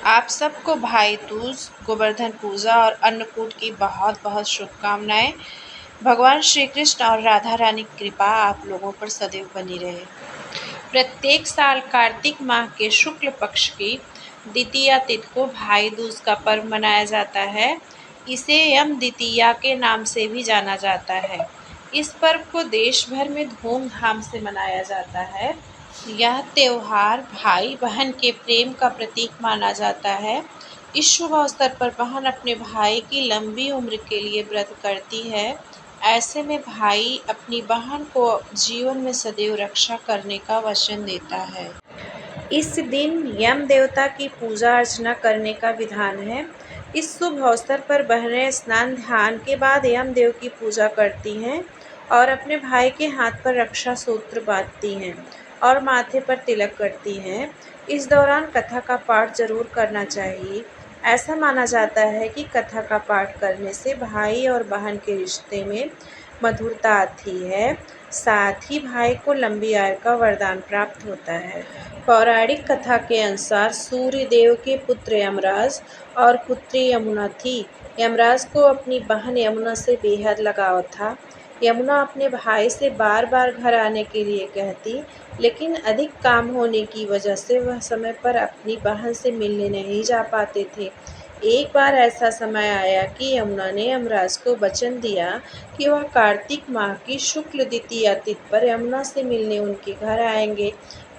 आप सबको भाई दूज, गोवर्धन पूजा और अन्नकूट की बहुत बहुत शुभकामनाएं। भगवान श्री कृष्ण और राधा रानी की कृपा आप लोगों पर सदैव बनी रहे। प्रत्येक साल कार्तिक माह के शुक्ल पक्ष की द्वितीया तिथि को भाई दूज का पर्व मनाया जाता है। इसे यम द्वितीया के नाम से भी जाना जाता है। इस पर्व को देश भर में धूमधाम से मनाया जाता है। यह त्योहार भाई बहन के प्रेम का प्रतीक माना जाता है। इस शुभ अवसर पर बहन अपने भाई की लंबी उम्र के लिए व्रत करती है। ऐसे में भाई अपनी बहन को जीवन में सदैव रक्षा करने का वचन देता है। इस दिन यम देवता की पूजा अर्चना करने का विधान है। इस शुभ अवसर पर बहनें स्नान ध्यान के बाद यम देव की पूजा करती हैं और अपने भाई के हाथ पर रक्षा सूत्र बांधती हैं और माथे पर तिलक करती हैं। इस दौरान कथा का पाठ जरूर करना चाहिए। ऐसा माना जाता है कि कथा का पाठ करने से भाई और बहन के रिश्ते में मधुरता आती है। साथ ही भाई को लंबी आयु का वरदान प्राप्त होता है। पौराणिक कथा के अनुसार सूर्य देव के पुत्र यमराज और पुत्री यमुना थी। यमराज को अपनी बहन यमुना से बेहद लगाव था। यमुना अपने भाई से बार बार घर आने के लिए कहती, लेकिन अधिक काम होने की वजह से वह समय पर अपनी बहन से मिलने नहीं जा पाते थे। एक बार ऐसा समय आया कि यमुना ने यमराज को वचन दिया कि वह कार्तिक माह की शुक्ल द्वितीया तिथि पर यमुना से मिलने उनके घर आएंगे।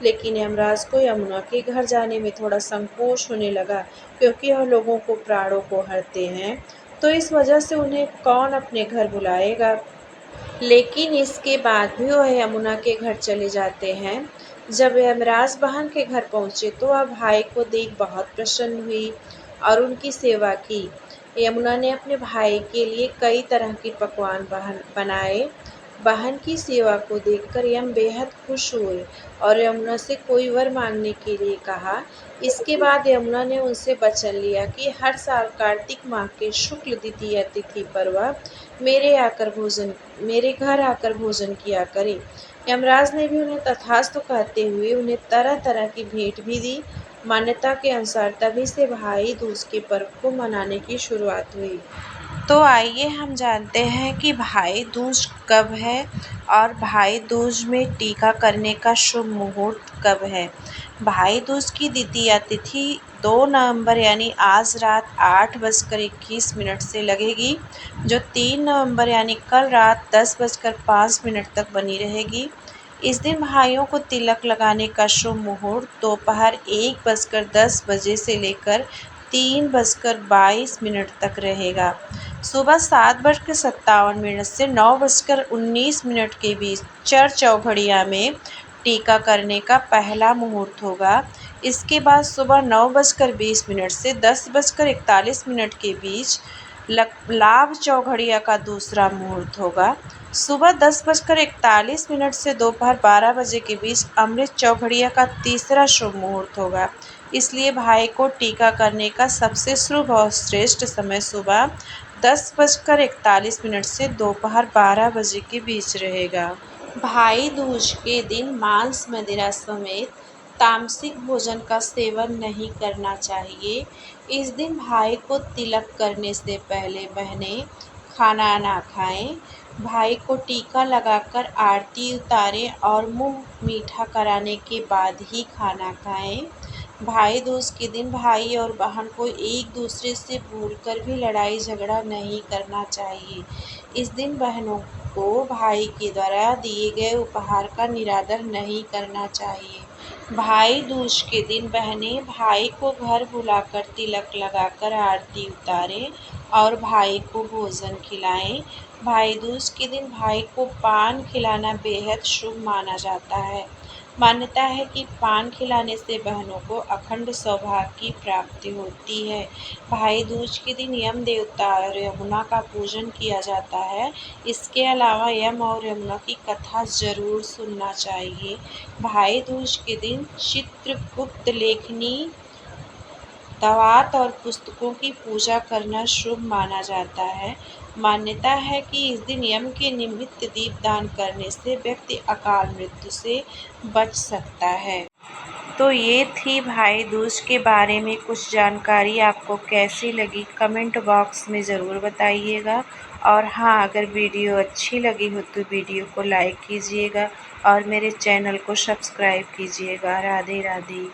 लेकिन यमराज को यमुना के घर जाने में थोड़ा संकोच होने लगा, क्योंकि वह लोगों को प्राणों को हरते हैं, तो इस वजह से उन्हें कौन अपने घर बुलाएगा। लेकिन इसके बाद भी वह यमुना के घर चले जाते हैं। जब यमराज बहन के घर पहुंचे तो वह भाई को देख बहुत प्रसन्न हुई और उनकी सेवा की। यमुना ने अपने भाई के लिए कई तरह के पकवान बनाए। बहन की सेवा को देखकर यम बेहद खुश हुए और यमुना से कोई वर मांगने के लिए कहा। इसके बाद यमुना ने उनसे वचन लिया कि हर साल कार्तिक माह के शुक्ल द्वितीया तिथि पर वह मेरे घर आकर भोजन किया करे। यमराज ने भी उन्हें तथास्तु कहते हुए उन्हें तरह तरह की भेंट भी दी। मान्यता के अनुसार तभी से भाई दूज के पर्व को मनाने की शुरुआत हुई। तो आइए हम जानते हैं कि भाई दूज कब है और भाई दूज में टीका करने का शुभ मुहूर्त कब है। भाई दूज की द्वितीया तिथि 2 नवंबर यानी आज रात 8:21 से लगेगी, जो 3 नवंबर यानी कल रात 10:05 तक बनी रहेगी। इस दिन भाइयों को तिलक लगाने का शुभ मुहूर्त दोपहर 1:10 से लेकर 3:22 तक रहेगा। सुबह 7:57 से 9:19 के बीच चर चौघड़िया में टीका करने का पहला मुहूर्त होगा। इसके बाद सुबह 9:20 से 10:41 के बीच लाभ चौघड़िया का दूसरा मुहूर्त होगा। सुबह 10:41 से दोपहर 12 बजे के बीच अमृत चौघड़िया का तीसरा शुभ मुहूर्त होगा। इसलिए भाई को टीका करने का सबसे शुभ और श्रेष्ठ समय सुबह 10:41 से दोपहर 12 बजे के बीच रहेगा। भाई दूज के दिन मांस मदिरा समेत तामसिक भोजन का सेवन नहीं करना चाहिए। इस दिन भाई को तिलक करने से पहले बहनें खाना ना खाएं। भाई को टीका लगाकर आरती उतारें और मुंह मीठा कराने के बाद ही खाना खाएं। भाई दूज के दिन भाई और बहन को एक दूसरे से भूलकर भी लड़ाई झगड़ा नहीं करना चाहिए। इस दिन बहनों को भाई के द्वारा दिए गए उपहार का निरादर नहीं करना चाहिए। भाई दूज के दिन बहनें भाई को घर बुलाकर तिलक लगाकर आरती उतारें और भाई को भोजन खिलाएं। भाई दूज के दिन भाई को पान खिलाना बेहद शुभ माना जाता है। मान्यता है कि पान खिलाने से बहनों को अखंड सौभाग्य की प्राप्ति होती है। भाई दूज के दिन यम देवता और यमुना का पूजन किया जाता है। इसके अलावा यम और यमुना की कथा जरूर सुनना चाहिए। भाई दूज के दिन चित्रगुप्त लेखनी, दावात और पुस्तकों की पूजा करना शुभ माना जाता है। मान्यता है कि इस दिन यम के निमित्त दीपदान करने से व्यक्ति अकाल मृत्यु से बच सकता है। तो ये थी भाई दूज के बारे में कुछ जानकारी। आपको कैसी लगी कमेंट बॉक्स में ज़रूर बताइएगा। और हाँ, अगर वीडियो अच्छी लगी हो तो वीडियो को लाइक कीजिएगा और मेरे चैनल को सब्सक्राइब कीजिएगा। राधे राधे।